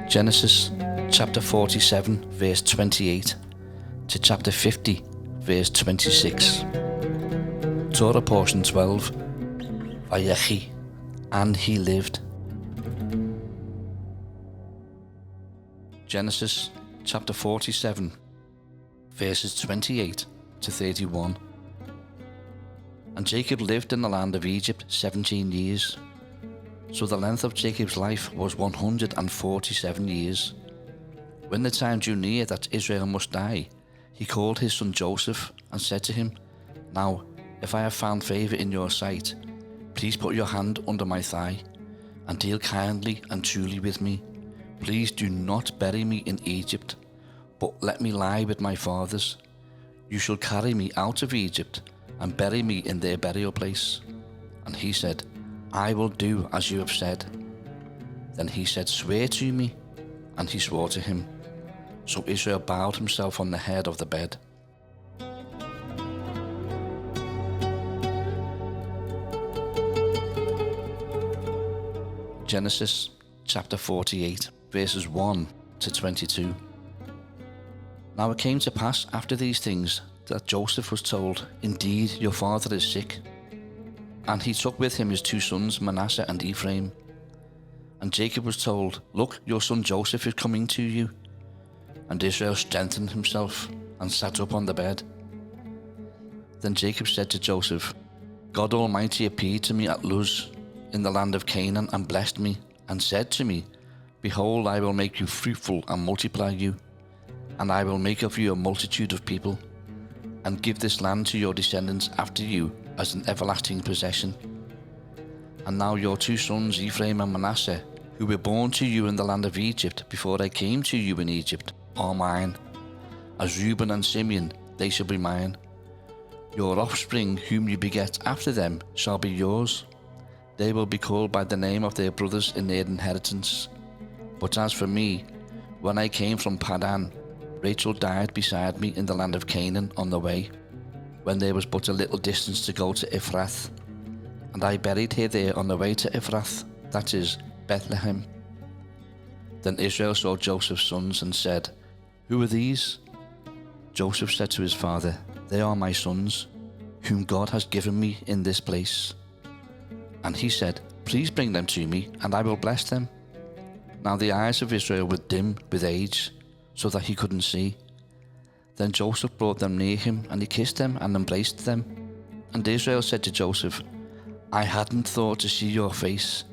Genesis chapter 47 verse 28 to chapter 50 verse 26. Torah Portion 12. Vayechi, and he lived. Genesis chapter 47 verses 28 to 31. And Jacob lived in the land of Egypt 17 years. So the length of Jacob's life was 147 years. When the time drew near that Israel must die, he called his son Joseph and said to him, "Now, if I have found favour in your sight, please put your hand under my thigh, and deal kindly and truly with me. Please do not bury me in Egypt, but let me lie with my fathers. You shall carry me out of Egypt, and bury me in their burial place." And he said, "I will do as you have said." Then he said, "Swear to me." And he swore to him. So Israel bowed himself on the head of the bed. Genesis chapter 48 verses 1 to 22. Now it came to pass after these things that Joseph was told, "Indeed, your father is sick." And he took with him his two sons, Manasseh and Ephraim. And Jacob was told, "Look, your son Joseph is coming to you." And Israel strengthened himself and sat up on the bed. Then Jacob said to Joseph, "God Almighty appeared to me at Luz in the land of Canaan and blessed me, and said to me, Behold, I will make you fruitful and multiply you, and I will make of you a multitude of people, and give this land to your descendants after you as an everlasting possession. And now your two sons, Ephraim and Manasseh, who were born to you in the land of Egypt before I came to you in Egypt, are mine. As Reuben and Simeon, they shall be mine. Your offspring, whom you beget after them, shall be yours. They will be called by the name of their brothers in their inheritance. But as for me, when I came from Padan, Rachel died beside me in the land of Canaan on the way, when there was but a little distance to go to Ephrath. And I buried her there on the way to Ephrath, that is, Bethlehem." Then Israel saw Joseph's sons and said, "Who are these?" Joseph said to his father, "They are my sons, whom God has given me in this place." And he said, "Please bring them to me, and I will bless them." Now the eyes of Israel were dim with age, so that he couldn't see. Then Joseph brought them near him, and he kissed them and embraced them. And Israel said to Joseph, "I hadn't thought to see your face,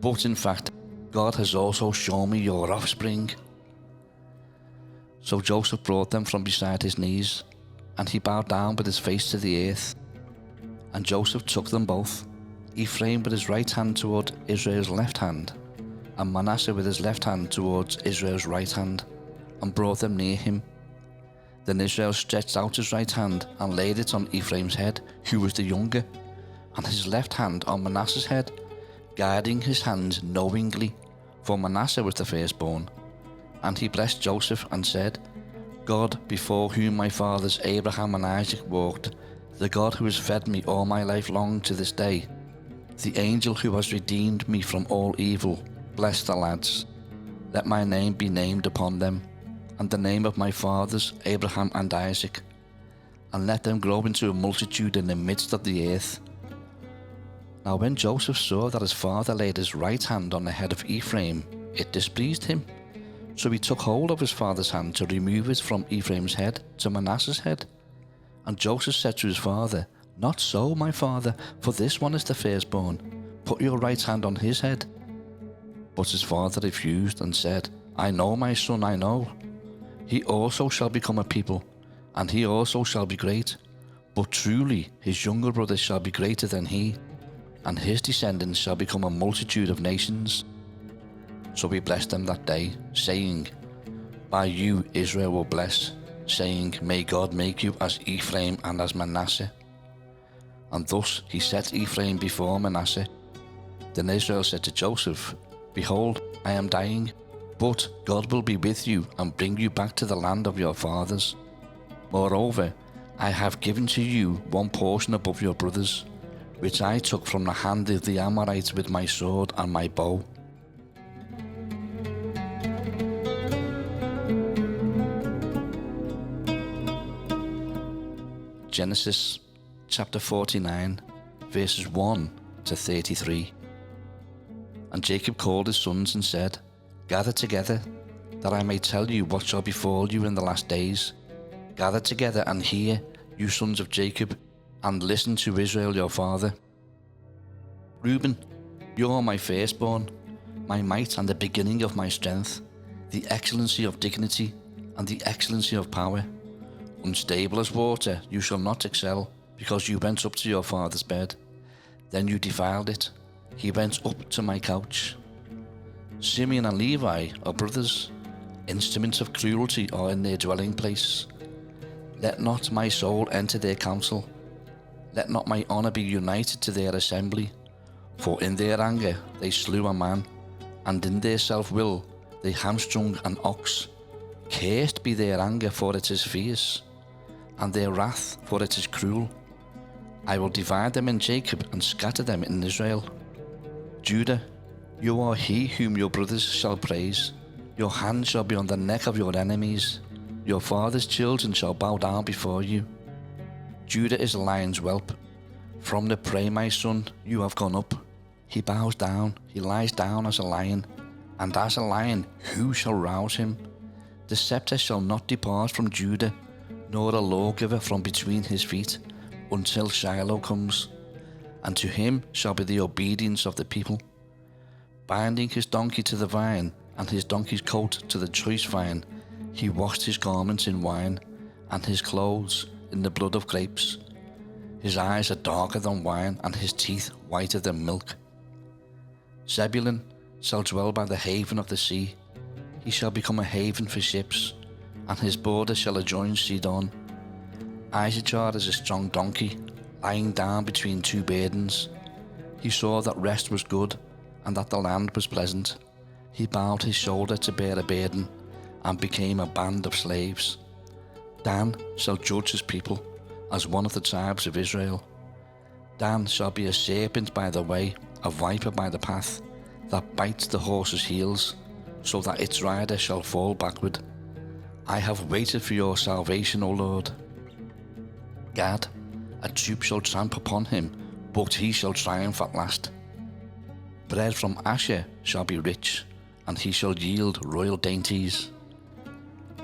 but in fact, God has also shown me your offspring." So Joseph brought them from beside his knees, and he bowed down with his face to the earth. And Joseph took them both, Ephraim with his right hand toward Israel's left hand, and Manasseh with his left hand towards Israel's right hand, and brought them near him. Then Israel stretched out his right hand and laid it on Ephraim's head, who was the younger, and his left hand on Manasseh's head, guiding his hands knowingly, for Manasseh was the firstborn. And he blessed Joseph and said, "God, before whom my fathers Abraham and Isaac walked, the God who has fed me all my life long to this day, the angel who has redeemed me from all evil, bless the lads. Let my name be named upon them, and the name of my fathers Abraham and Isaac, and let them grow into a multitude in the midst of the earth." Now when Joseph saw that his father laid his right hand on the head of Ephraim, it displeased him. So he took hold of his father's hand to remove it from Ephraim's head to Manasseh's head. And Joseph said to his father, "Not so, my father, for this one is the firstborn. Put your right hand on his head." But his father refused and said, "I know, my son, I know. He also shall become a people, and he also shall be great. But truly his younger brother shall be greater than he, and his descendants shall become a multitude of nations." So he blessed them that day, saying, "By you Israel will bless, saying, May God make you as Ephraim and as Manasseh." And thus he set Ephraim before Manasseh. Then Israel said to Joseph, "Behold, I am dying, but God will be with you and bring you back to the land of your fathers. Moreover, I have given to you one portion above your brothers. which I took from the hand of the Amorites with my sword and my bow. Genesis chapter 49, verses 1 to 33. And Jacob called his sons and said, Gather together, that I may tell you what shall befall you in the last days. Gather together and hear, you sons of Jacob, and listen to Israel your father. Reuben, you are my firstborn, my might and the beginning of my strength, the excellency of dignity and the excellency of power. Unstable as water, you shall not excel, because you went up to your father's bed. Then you defiled it. He went up to my couch. Simeon and Levi are brothers. Instruments of cruelty are in their dwelling place. Let not my soul enter their council. Let not my honour be united to their assembly. For in their anger they slew a man, and in their self-will they hamstrung an ox. Cursed be their anger, for it is fierce, and their wrath, for it is cruel. I will divide them in Jacob and scatter them in Israel. Judah, you are he whom your brothers shall praise. Your hand shall be on the neck of your enemies. Your father's children shall bow down before you. Judah is a lion's whelp. From the prey, my son, you have gone up. He bows down, he lies down as a lion, and as a lion, who shall rouse him? The scepter shall not depart from Judah, nor a lawgiver from between his feet, until Shiloh comes, and to him shall be the obedience of the people. Binding his donkey to the vine, and his donkey's coat to the choice vine, he washed his garments in wine, and his clothes in the blood of grapes. His eyes are darker than wine, and his teeth whiter than milk. Zebulun shall dwell by the haven of the sea. He shall become a haven for ships, and his border shall adjoin Sidon. Issachar is a strong donkey, lying down between two burdens. He saw that rest was good, and that the land was pleasant. He bowed his shoulder to bear a burden, and became a band of slaves. Dan shall judge his people, as one of the tribes of Israel. Dan shall be a serpent by the way, a viper by the path, that bites the horse's heels, so that its rider shall fall backward. I have waited for your salvation, O Lord. Gad, a troop shall tramp upon him, but he shall triumph at last. Bread from Asher shall be rich, and he shall yield royal dainties.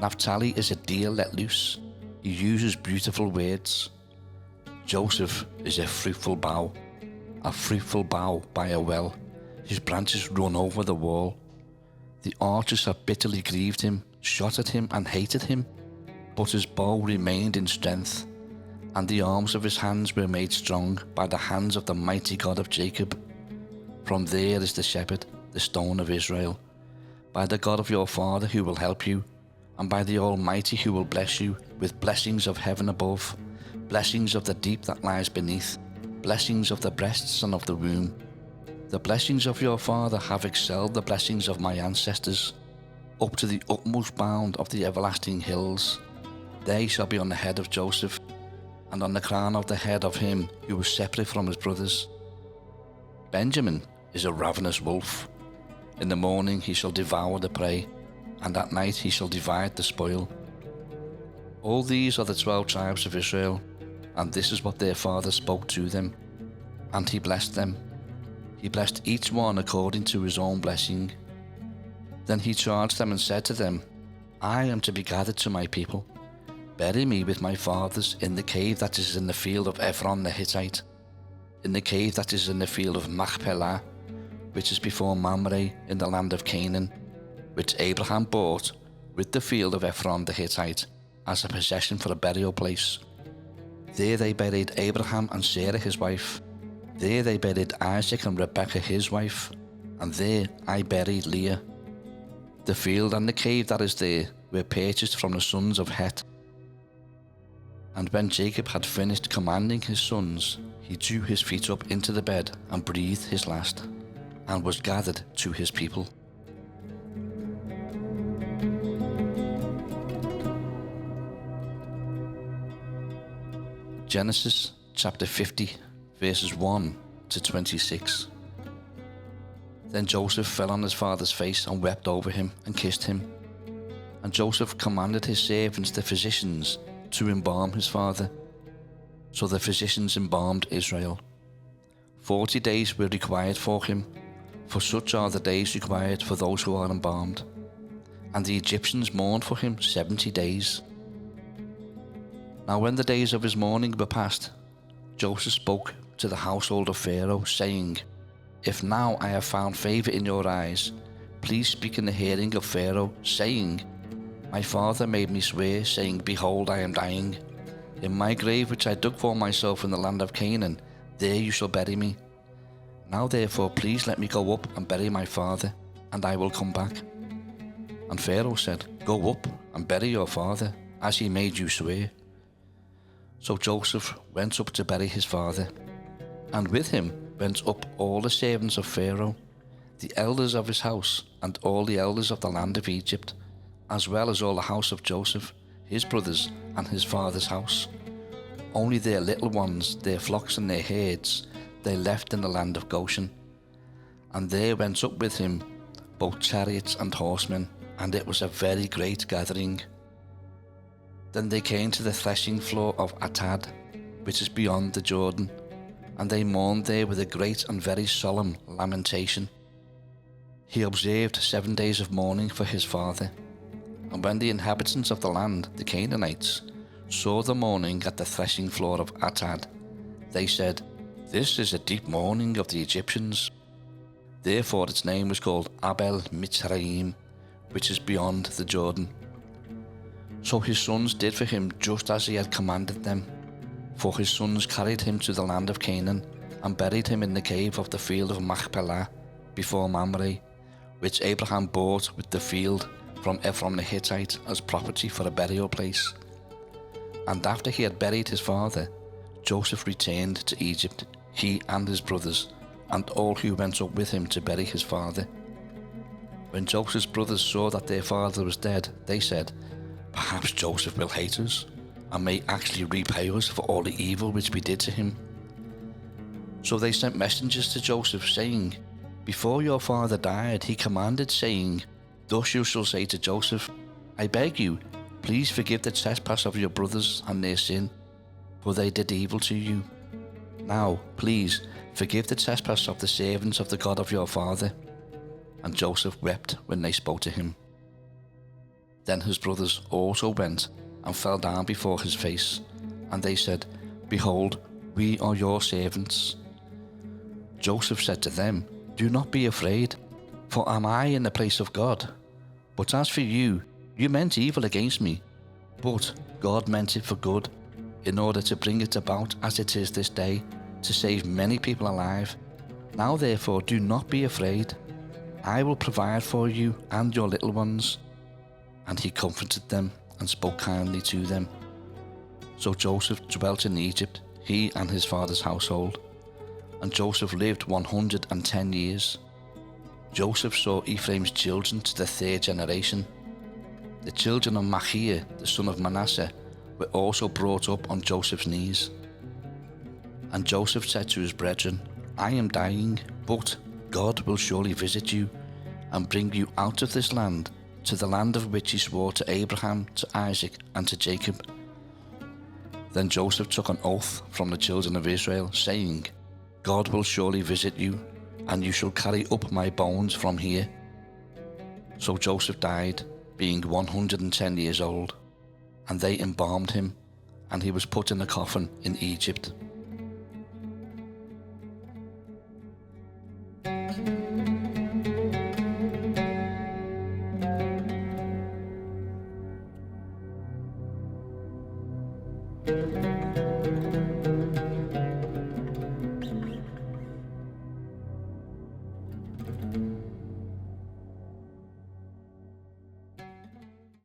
Naphtali is a deer let loose. He uses beautiful words. Joseph is a fruitful bough by a well. His branches run over the wall. The archers have bitterly grieved him, shot at him and hated him, but his bow remained in strength, and the arms of his hands were made strong by the hands of the mighty God of Jacob. From there is the shepherd, the stone of Israel, by the God of your father who will help you, and by the Almighty who will bless you with blessings of heaven above, blessings of the deep that lies beneath, blessings of the breasts and of the womb. The blessings of your father have excelled the blessings of my ancestors, up to the utmost bound of the everlasting hills. They shall be on the head of Joseph, and on the crown of the head of him who was separate from his brothers. Benjamin is a ravenous wolf. In the morning he shall devour the prey, and at night he shall divide the spoil. All these are the 12 tribes of Israel, and this is what their father spoke to them. And he blessed them. He blessed each one according to his own blessing. Then he charged them and said to them, I am to be gathered to my people. Bury me with my fathers in the cave that is in the field of Ephron the Hittite, in the cave that is in the field of Machpelah, which is before Mamre in the land of Canaan, which Abraham bought with the field of Ephron the Hittite as a possession for a burial place. There they buried Abraham and Sarah his wife. There they buried Isaac and Rebekah his wife, and there I buried Leah. The field and the cave that is there were purchased from the sons of Het. And when Jacob had finished commanding his sons, he drew his feet up into the bed and breathed his last, and was gathered to his people. Genesis chapter 50, verses 1 to 26. Then Joseph fell on his father's face and wept over him and kissed him. And Joseph commanded his servants, the physicians, to embalm his father. So the physicians embalmed Israel. 40 days were required for him, for such are the days required for those who are embalmed. And the Egyptians mourned for him 70 days. Now when the days of his mourning were past, Joseph spoke to the household of Pharaoh, saying, If now I have found favour in your eyes, please speak in the hearing of Pharaoh, saying, My father made me swear, saying, Behold, I am dying. In my grave which I dug for myself in the land of Canaan, there you shall bury me. Now therefore please let me go up and bury my father, and I will come back. And Pharaoh said, Go up and bury your father, as he made you swear. So Joseph went up to bury his father, and with him went up all the servants of Pharaoh, the elders of his house, and all the elders of the land of Egypt, as well as all the house of Joseph, his brothers, and his father's house. Only their little ones, their flocks and their herds, they left in the land of Goshen. And there went up with him both chariots and horsemen, and it was a very great gathering. Then they came to the threshing floor of Atad, which is beyond the Jordan, and they mourned there with a great and very solemn lamentation. He observed 7 days of mourning for his father. And when the inhabitants of the land, the Canaanites, saw the mourning at the threshing floor of Atad, they said, This is a deep mourning of the Egyptians. Therefore its name was called Abel Mitzrayim, which is beyond the Jordan. So his sons did for him just as he had commanded them. For his sons carried him to the land of Canaan, and buried him in the cave of the field of Machpelah, before Mamre, which Abraham bought with the field from Ephraim the Hittite as property for a burial place. And after he had buried his father, Joseph returned to Egypt, he and his brothers, and all who went up with him to bury his father. When Joseph's brothers saw that their father was dead, they said, Perhaps Joseph will hate us, and may actually repay us for all the evil which we did to him. So they sent messengers to Joseph, saying, Before your father died, he commanded, saying, Thus you shall say to Joseph, I beg you, please forgive the trespass of your brothers and their sin, for they did evil to you. Now, please, forgive the trespass of the servants of the God of your father. And Joseph wept when they spoke to him. Then his brothers also went and fell down before his face, and they said, Behold, we are your servants. Joseph said to them, Do not be afraid, for am I in the place of God? But as for you, you meant evil against me, but God meant it for good, in order to bring it about as it is this day, to save many people alive. Now therefore do not be afraid. I will provide for you and your little ones. And he comforted them and spoke kindly to them. So Joseph dwelt in Egypt, he and his father's household. And Joseph lived 110 years. Joseph saw Ephraim's children to the 3rd generation. The children of Machir, the son of Manasseh, were also brought up on Joseph's knees. And Joseph said to his brethren, I am dying, but God will surely visit you, and bring you out of this land, to the land of which he swore to Abraham, to Isaac, and to Jacob. Then Joseph took an oath from the children of Israel, saying, God will surely visit you, and you shall carry up my bones from here. So Joseph died, being 110 years old, and they embalmed him, and he was put in a coffin in Egypt.